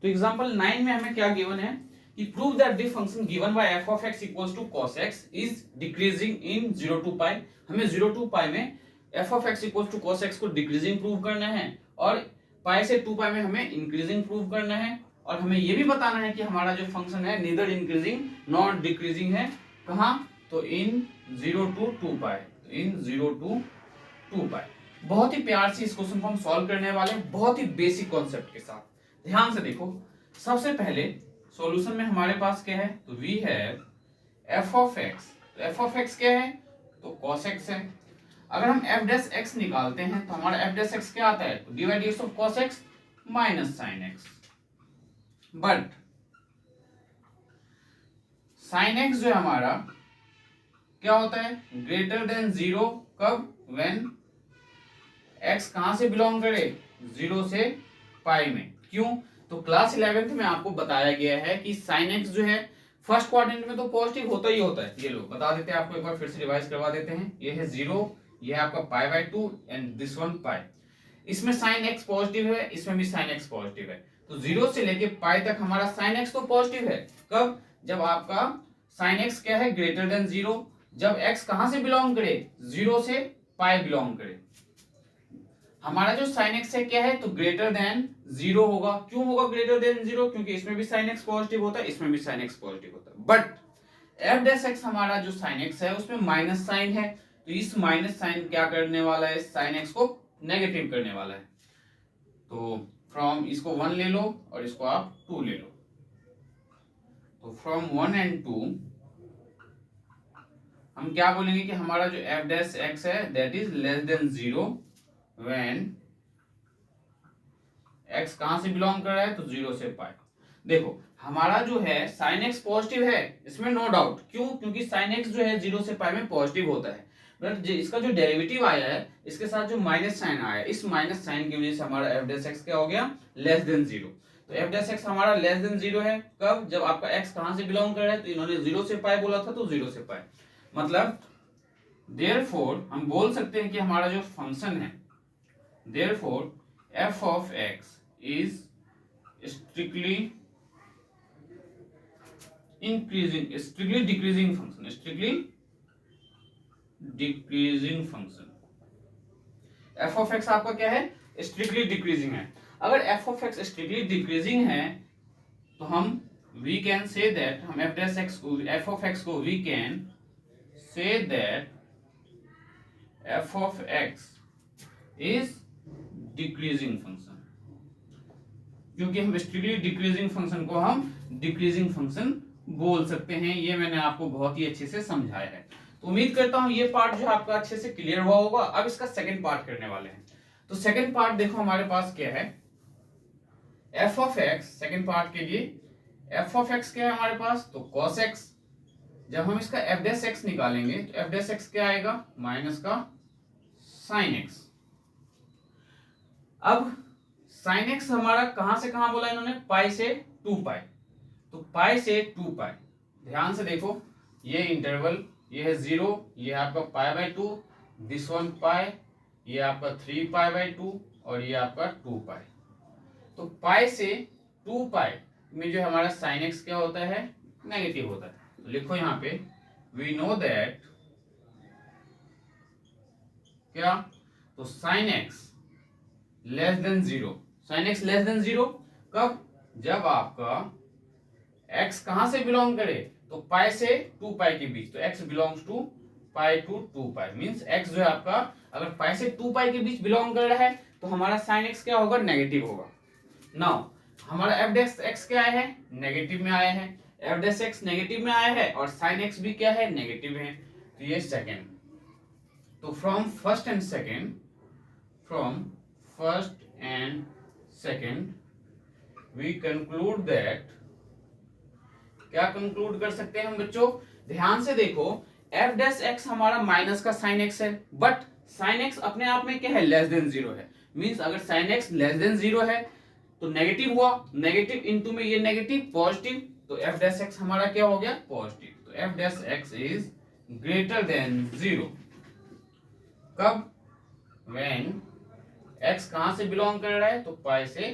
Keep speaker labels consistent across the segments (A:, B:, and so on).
A: तो एग्जांपल 9 में हमें क्या गिवन है कि prove that the function given by f of x equals to cos x is decreasing in 0 to pi. हमें 0 टू पाई में f of x equals to cos x को decreasing prove करना है और पाई से 2 पाई में हमें इंक्रीजिंग प्रूव करना है। और हमें यह भी बताना है कि हमारा जो फंक्शन है नीदर इंक्रीजिंग नॉट डिक्रीजिंग है। कहाँ? तो इन 0 टू 2 पाई, तो इन 0 टू 2 पाई। बहुत ही प्यार से इस क्वेश्चन को हम सॉल्व करने वाले हैं, बहुत ही बेसिक कॉन्सेप्ट के साथ। ध्यान से देखो, सबसे पहले सॉल्यूशन में हमारे पास क्या है, तो we have f of x। तो f of x क्या है, तो cos x है। अगर हम f डैश x निकालते हैं तो हमारा f डैश x क्या आता है, तो dy dx of cos x minus sin x। But sin x जो है हमारा क्या होता है, ग्रेटर देन 0। कब? व्हेन x कहां से बिलोंग करे, 0 से पाई में। क्यों? तो क्लास 11th में आपको बताया गया है कि sin x जो है फर्स्ट क्वाड्रेंट में तो पॉजिटिव होता ही होता है। ये लोग बता देते हैं आपको, एक बार फिर से रिवाइज करवा देते हैं। ये है 0, ये है आपका pi by 2 and this one pi. इसमें sin x पॉजिटिव है, इसमें भी sin x पॉजिटिव है। तो 0 से लेके पाई तक हमारा sin x तो पॉजिटिव है। कब? जब आपका sin x क्या है, ग्रेटर देन 0। जब x कहां से बिलोंग करे, 0 से पाई बिलोंग करे। हमारा जो sin x है क्या है, तो ग्रेटर देन 0 होगा। क्यों होगा ग्रेटर देन 0? क्योंकि इसमें भी sin x पॉजिटिव होता है, इसमें भी sin x पॉजिटिव होता है। बट f डैश x हमारा जो sin x है उसमें माइनस साइन है, तो इस माइनस साइन क्या करने वाला है, sin x को नेगेटिव करने वाला है। तो फ्रॉम इसको 1 ले लो और इसको आप 2 ले लो। तो फ्रॉम 1 एंड 2 हम क्या बोलेंगे कि हमारा जो f डैश x है that is less than 0 when x कहां से बिलोंग कर रहा है, तो 0 से पाई। देखो हमारा जो है sin x पॉजिटिव है, इसमें नो डाउट। क्यों? क्योंकि sin x जो है 0 से पाई में पॉजिटिव होता है। बट इसका जो डेरिवेटिव आया है, इसके साथ जो माइनस साइन आया है, इस माइनस साइन की वजह से हमारा f डैश x क्या हो गया, लेस देन 0। तो f डैश x हमारा लेस देन 0 है। कब? जब आपका x कहां से बिलोंग कर रहा है, तो इन्होंने 0 से पाई बोला था, तो 0 से पाई। मतलब देयरफॉर हम बोल सकते हैं कि हमारा जो फंक्शन है, therefore f of x is strictly decreasing function। f of x आपका क्या है, स्ट्रिक्टली डिक्रीजिंग है। अगर f of x strictly decreasing है तो हम we can say that, हम f dash x को, f of x को we can say that f of x is decreasing function. क्योंकि हम स्ट्रिक्टली डिक्रीजिंग फंक्शन को हम डिक्रीजिंग फंक्शन बोल सकते हैं। ये मैंने आपको बहुत ही अच्छे से समझाया है। तो उम्मीद करता हूं ये पार्ट जो आपका अच्छे से क्लियर हुआ होगा। अब इसका सेकंड पार्ट करने वाले हैं। तो सेकंड पार्ट देखो हमारे पास क्या है, f of x। Second part के लिए f of x क्या है हमारे पास, तो cos x। जब हम इसका f डैश x निकालेंगे तो f डैश x क्या आएगा, माइनस का sin x। अब sin x हमारा कहां से कहां बोला इन्होंने, पाई से 2 पाई। तो पाई से 2 पाई, ध्यान से देखो, ये इंटरवल, ये है 0, ये आपका pi by 2, this one pi, ये आपका 3 पाई बाय 2 और ये आपका 2 पाई। तो पाई से 2 पाई में जो हमारा sin x क्या होता है, नेगेटिव होता है। तो लिखो यहां पे वी नो दैट क्या, तो sin x less than 0। sin x less than 0 कब, जब आपका x कहां से बिलोंग करे, तो पाई से 2 पाई के बीच। तो x belongs to pi to 2 pi, means x जो है आपका अगर पाई से 2 पाई के बीच बिलोंग कर रहा है तो हमारा sin x क्या होगा, नेगेटिव होगा। नाउ हमारा f डैश x क्या है, नेगेटिव में आया है। f डैश x नेगेटिव में आया है और sin x भी क्या है, नेगेटिव है। तो ये सेकंड। तो from first and second, from first and second we conclude that, क्या कंक्लूड कर सकते हैं हम बच्चों, ध्यान से देखो, f डैश x हमारा माइनस का sin x है, बट sin x अपने आप में क्या है, लेस देन 0 है। मींस अगर sin x लेस देन 0 है तो नेगेटिव हुआ, नेगेटिव इनटू में ये नेगेटिव पॉजिटिव, तो f डैश x हमारा क्या हो गया, पॉजिटिव। तो f dash x is greater than 0। कब, व्हेन x कहां से बिलोंग कर रहा है, तो पाई से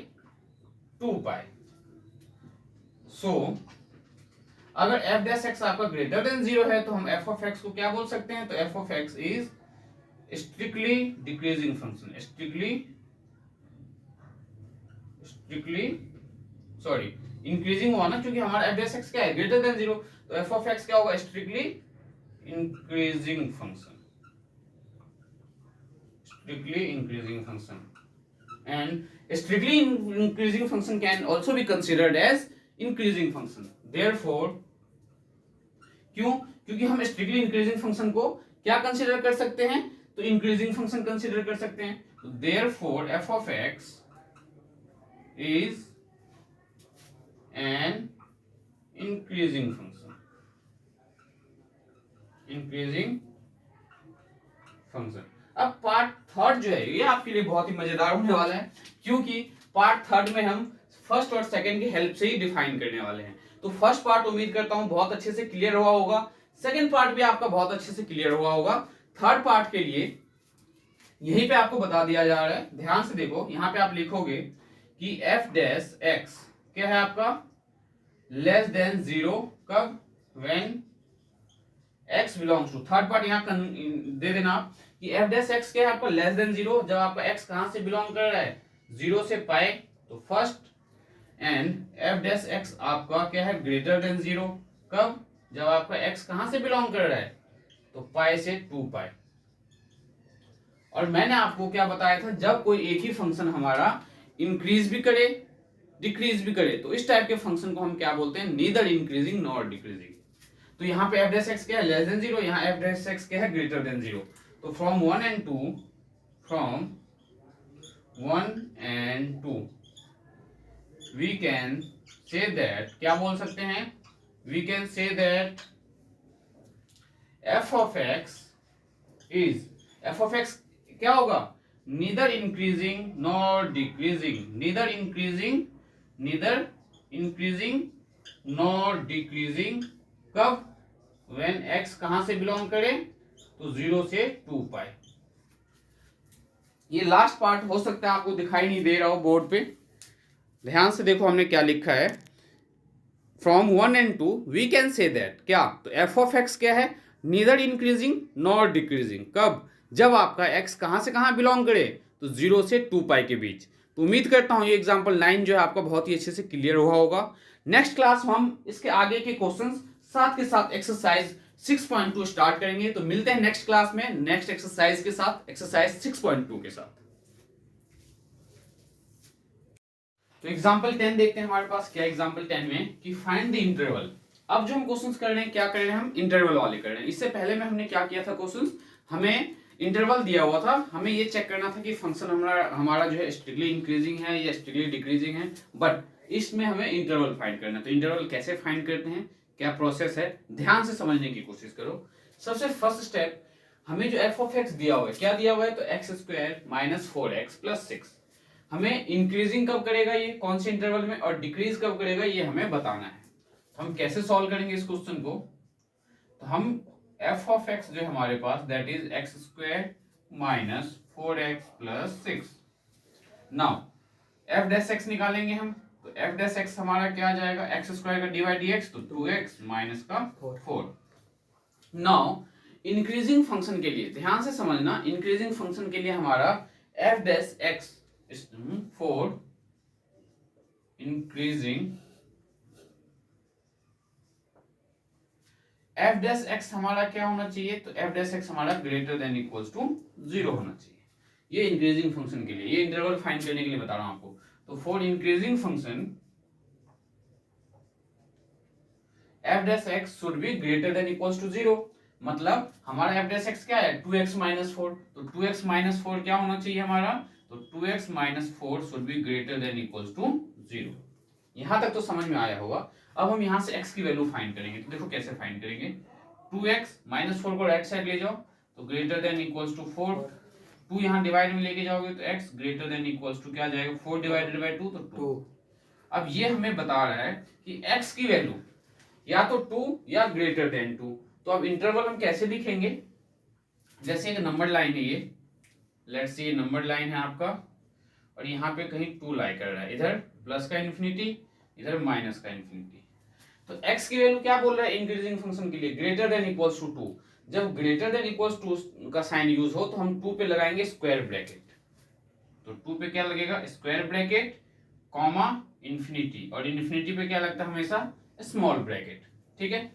A: 2 पाई। सो अगर एफ डैश एक्स आपका ग्रेटर देन 0 है तो हम एफ ऑफ एक्स को क्या बोल सकते हैं, तो F of X is strictly decreasing function, strictly sorry increasing हुआ ना, क्योंकि हमारा एफ डैश एक्स क्या है, ग्रेटर देन 0, तो एफ ऑफ एक्स क्या होगा, strictly increasing function, strictly increasing function. And strictly increasing function can also be considered as increasing function. Therefore, क्यों, क्योंकि हम strictly increasing function को क्या कंसिडर कर सकते हैं, तो increasing function कंसिडर कर सकते हैं. तो therefore f of x is an increasing function, increasing function. अब पार्ट थर्ड जो है ये आपके लिए बहुत ही मजेदार होने वाला है, क्योंकि पार्ट थर्ड में हम फर्स्ट और सेकंड की हेल्प से ही डिफाइन करने वाले हैं. तो फर्स्ट पार्ट उम्मीद करता हूं बहुत अच्छे से क्लियर हुआ होगा, सेकंड पार्ट भी आपका बहुत अच्छे से क्लियर हुआ होगा. थर्ड पार्ट के लिए यहीं पे आपको बता दिया जा रहा है, ध्यान से देखो. यहां पे आप लिखोगे कि एफ डैश एक्स क्या है आपका, लेस देन 0 कब, when x belongs to, third part यहां दे देना आप कि एफ डैश एक्स क्या है आपका, लेस देन 0, जब आपका x कहां से बिलोंग कर रहा है, 0 से पाई, तो first. And F dash x आपका क्या है, ग्रेटर देन 0 कब, जब आपका x कहां से बिलोंग कर रहा है, तो पाई से 2 पाई. और मैंने आपको क्या बताया था, जब कोई एक ही फंक्शन हमारा इंक्रीज भी करे डिक्रीज भी करे, तो इस टाइप के फंक्शन को हम क्या बोलते हैं, नीदर इंक्रीजिंग नॉर डिक्रीजिंग. तो यहाँ पे एफ डैश एक्स क्या है, लेस देन 0, यहाँ एफ डैश एक्स क्या है, ग्रेटर देन 0. तो from 1 and 2 we can say that, क्या बोल सकते हैं, we can say that F of X is, F of X क्या होगा, neither increasing nor decreasing, neither increasing nor decreasing कब, व्हेन x कहां से बिलोंग करे, तो 0 से 2 पाई. ये लास्ट पार्ट हो सकता है आपको दिखाई नहीं दे रहा हो बोर्ड पे, ध्यान से देखो हमने क्या लिखा है. From 1 and 2 we can say that क्या, तो एफ ऑफ एक्स क्या है, नीदर इंक्रीजिंग नॉर डिक्रीजिंग कब, जब आपका x कहां से कहां बिलोंग करे, तो 0 से 2 पाई के बीच. तो उम्मीद करता हूं ये एग्जांपल 9 जो है आपका बहुत ही अच्छे से क्लियर हुआ होगा. नेक्स्ट क्लास में हम इसके आगे के क्वेश्चंस साथ के साथ एक्सरसाइज 6.2 स्टार्ट करेंगे. तो मिलते हैं नेक्स्ट क्लास में नेक्स्ट एक्सरसाइज के साथ, एक्सरसाइज 6.2 के साथ. तो एग्जांपल 10 देखते हैं हमारे पास क्या एग्जांपल 10 में, कि फाइंड द इंटरवल. अब जो हम क्वेश्चंस कर रहे हैं क्या कर रहे हैं, हम इंटरवल वाले कर रहे हैं. इससे पहले में हमने क्या किया था, क्वेश्चंस हमें इंटरवल दिया हुआ था, हमें ये चेक करना था कि फंक्शन हमारा जो है स्ट्रिक्टली इंक्रीजिंग है या स्ट्रिक्टली डिक्रीजिंग है, बट इसमें हमें इंटरवल फाइंड करना है. तो इंटरवल कैसे फाइंड करते हैं, क्या प्रोसेस है, ध्यान से समझने की कोशिश करो. सबसे फर्स्ट स्टेप, हमें जो एफ ऑफ एक्स दिया हुआ है, क्या दिया हुआ है, तो X square minus 4x plus 6. हमें इंक्रीजिंग कब करेगा ये, कौन से इंटरवल में, और डिक्रीज कब करेगा ये हमें बताना है. तो हम कैसे सॉल्व करेंगे इस क्वेश्चन को, तो हम एफ ऑफ एक्स जो हमारे पास that is X square minus 4x plus 6. Now F dash X निकालेंगे हम, तो एफ डैश एक्स हमारा क्या आ जाएगा, एक्स स्क्वायर का डिवाइड डीएक्स, तो 2x माइनस का 4. नाउ इंक्रीजिंग फंक्शन के लिए ध्यान से समझना, इंक्रीजिंग फंक्शन के लिए हमारा F dash x 4 increasing F dash x हमारा क्या होना चाहिए, तो एफ डैश एक्स हमारा ग्रेटर देन इक्वल्स टू 0 होना चाहिए. ये इंक्रीजिंग फंक्शन के लिए, ये इंटरवल फाइंड करने के लिए बता रहा हूं आपको. तो for increasing function F dash X should be greater than equals to 0. मतलब हमारा एफ डैश एक्स क्या है, 2x माइनस 4, तो 2x माइनस 4 क्या होना चाहिए हमारा, तो 2x minus 4 should be greater than equals to 0. यहां तक तो समझ में आया होगा. अब हम यहां से x की वैल्यू फाइंड करेंगे. तो देखो कैसे फाइंड करेंगे, 2x माइनस 4 को राइट साइड ले जाओ, तो ग्रेटर देन इक्वल्स टू 4. 2 यहां डिवाइड में लेके जाओगे तो x greater than equals to क्या आ जाएगा, 4 डिवाइडेड बाय 2, तो 2. अब ये हमें बता रहा है कि x की वैल्यू या तो 2 या ग्रेटर देन 2. तो अब इंटरवल हम कैसे लिखेंगे, जैसे एक नंबर लाइन है ये, लेट्स से ये नंबर लाइन है आपका, और यहाँ पे कहीं 2 लाई कर रहा है, इधर प्लस का इन्फिनिटी इधर माइनस का इन्फिनिटी. तो x की वैल्यू क्या बोल रहा है इंक्रीजिंग फंक्शन के लिए, ग्रेटर देन इक्वल्स टू 2। जब ग्रेटर देन इक्वल्स टू का साइन यूज हो तो हम 2 पे लगाएंगे स्क्वायर ब्रैकेट। तो 2 पे क्या लगेगा, स्क्वायर ब्रैकेट कॉमा इंफिनिटी, और इंफिनिटी पे क्या लगता है हमेशा, स्मॉल ब्रैकेट। ठीक है,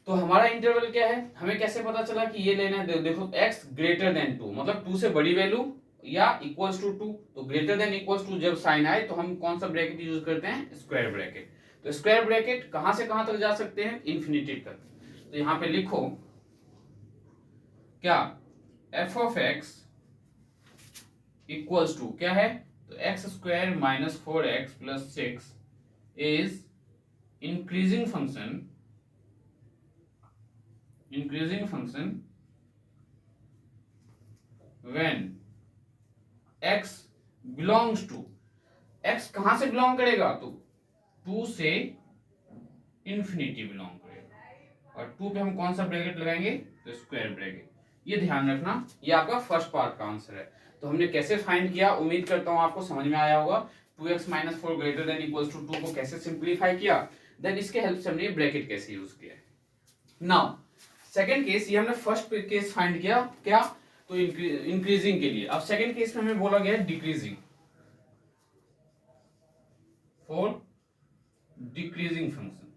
A: तो हमारा इंटरवल क्या है, हमें कैसे पता चला कि ये लेना है, देखो x ग्रेटर देन 2 मतलब 2 से बड़ी वैल्यू या इक्वल्स टू 2। तो ग्रेटर देन इक्वल्स टू जब साइन आए तो हम कौन सा ब्रैकेट यूज करते हैं, स्क्वायर ब्रैकेट। तो स्क्वायर ब्रैकेट कहां से कहां तक जा सकते हैं, इंफिनिटी तक। तो यहां पे लिखो क्या, f of x equals to क्या है, तो X square minus 4x plus 6 is increasing function when x belongs to, x कहां से बिलोंग करेगा, तो 2 से इंफिनिटी बिलोंग करेगा, और 2 पे हम कौन सा ब्रैकेट लगाएंगे, तो स्क्वायर ब्रैकेट। ये ध्यान रखना, ये आपका फर्स्ट पार्ट का आंसर है। तो हमने कैसे फाइंड किया, उम्मीद करता हूं आपको समझ में आया होगा। 2x minus 4 greater than equals to 2 को कैसे सिंप्लीफाई किया, देन इसके हेल्प से हमने ब्रैकेट कैसे यूज किया। नाउ सेकंड केस, ये हमने फर्स्ट केस फाइंड किया क्या, तो इंक्रीजिंग के लिए। अब सेकंड केस में हमें बोला गया है डिक्रीजिंग, फॉर डिक्रीजिंग फंक्शन।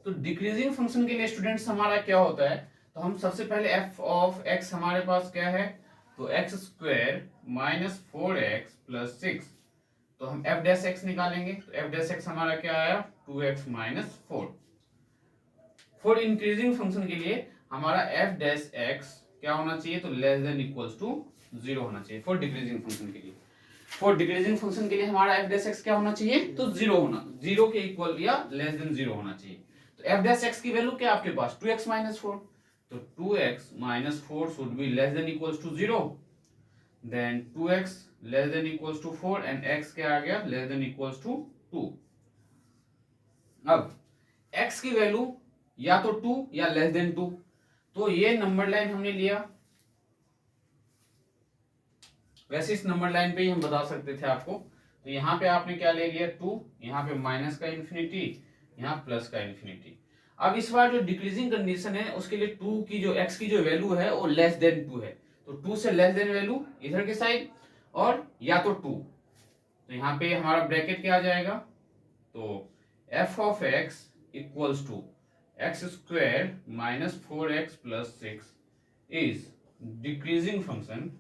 A: तो डिक्रीजिंग फंक्शन के लिए स्टूडेंट्स हमारा क्या होता है, तो हम सबसे पहले f ऑफ x हमारे पास क्या है, तो X square minus 4x plus 6, तो हम f डैश x निकालेंगे। तो f डैश x हमारा क्या आया, 2x minus 4। For increasing function के लिए हमारा f डैश x क्या होना चाहिए, तो लेस देन इक्वल्स टू 0 होना चाहिए फॉर डिक्रीजिंग फंक्शन के लिए। फॉर डिक्रीजिंग फंक्शन के लिए हमारा f डैश x क्या होना चाहिए, तो 0 होना, 0 के इक्वल या लेस देन 0 होना चाहिए। तो f डैश x की वैल्यू क्या आपके पास, 2x माइनस 4, तो 2x minus 4 should be less than equals to 0, then 2x less than equals to 4 and x क्या आ गया, लेस देन इक्वल्स टू 2। अब x की वैल्यू या तो 2 या लेस देन 2, तो ये नंबर लाइन हमने लिया। वैसे इस नंबर लाइन पे ही हम बता सकते थे आपको। तो यहाँ पे आपने क्या ले लिया, 2, यहाँ पे माइनस का इन्फिनिटी, यहाँ प्लस का इन्फिनिटी। अब इस बार जो डिक्रीजिंग कंडीशन है उसके लिए 2 की जो x की जो वैल्यू है वो लेस देन 2 है, तो 2 से लेस देन वैल्यू इधर के साइड, और या तो 2। तो यहाँ पे हमारा ब्रैकेट क्या आ जाएगा, तो f of x equals to X square minus 4x plus 6 is decreasing function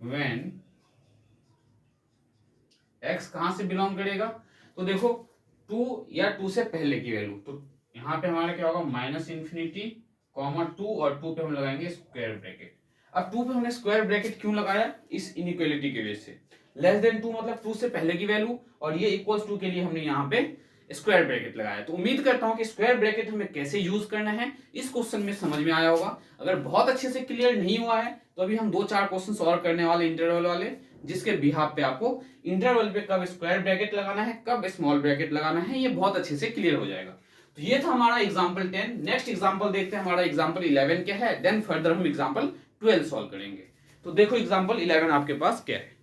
A: when x कहां से बिलोंग करेगा, तो देखो 2 या 2 से पहले की वैल्यू, तो यहाँ पे हमारा क्या होगा, माइनस इंफिनिटी कॉमा 2, और 2 पे हम लगाएंगे स्क्वायर ब्रैकेट। अब 2 पे हमने स्क्वायर ब्रैकेट क्यों लगाया, इस इनइक्वालिटी की वजह से। लेस देन 2 मतलब 2 से पहले की वैल्यू, और ये इक्वल्स 2 के लिए हमने यहाँ पे स्क्वायर ब्रैकेट लगाया। तो उम्मीद करता हूँ कि स्क्वायर ब्रैकेट हमें कैसे यूज करना है इस क्वेश्चन में समझ में आया होगा। अगर बहुत अच्छे से क्लियर नहीं हुआ है तो अभी हम 2-4 क्वेश्चन और करने वाले इंटरवल वाले, जिसके बिहाफ पे आपको इंटरवल पे कब स्क्वायर ब्रैकेट लगाना है, कब स्मॉल ब्रैकेट लगाना है, ये बहुत अच्छे से क्लियर हो जाएगा। तो ये था हमारा एग्जाम्पल 10। नेक्स्ट एग्जाम्पल देखते हैं, हमारा एग्जाम्पल 11 क्या है, देन फर्दर हम एग्जाम्पल 12 सॉल्व करेंगे। तो देखो एग्जाम्पल 11 आपके पास क्या है।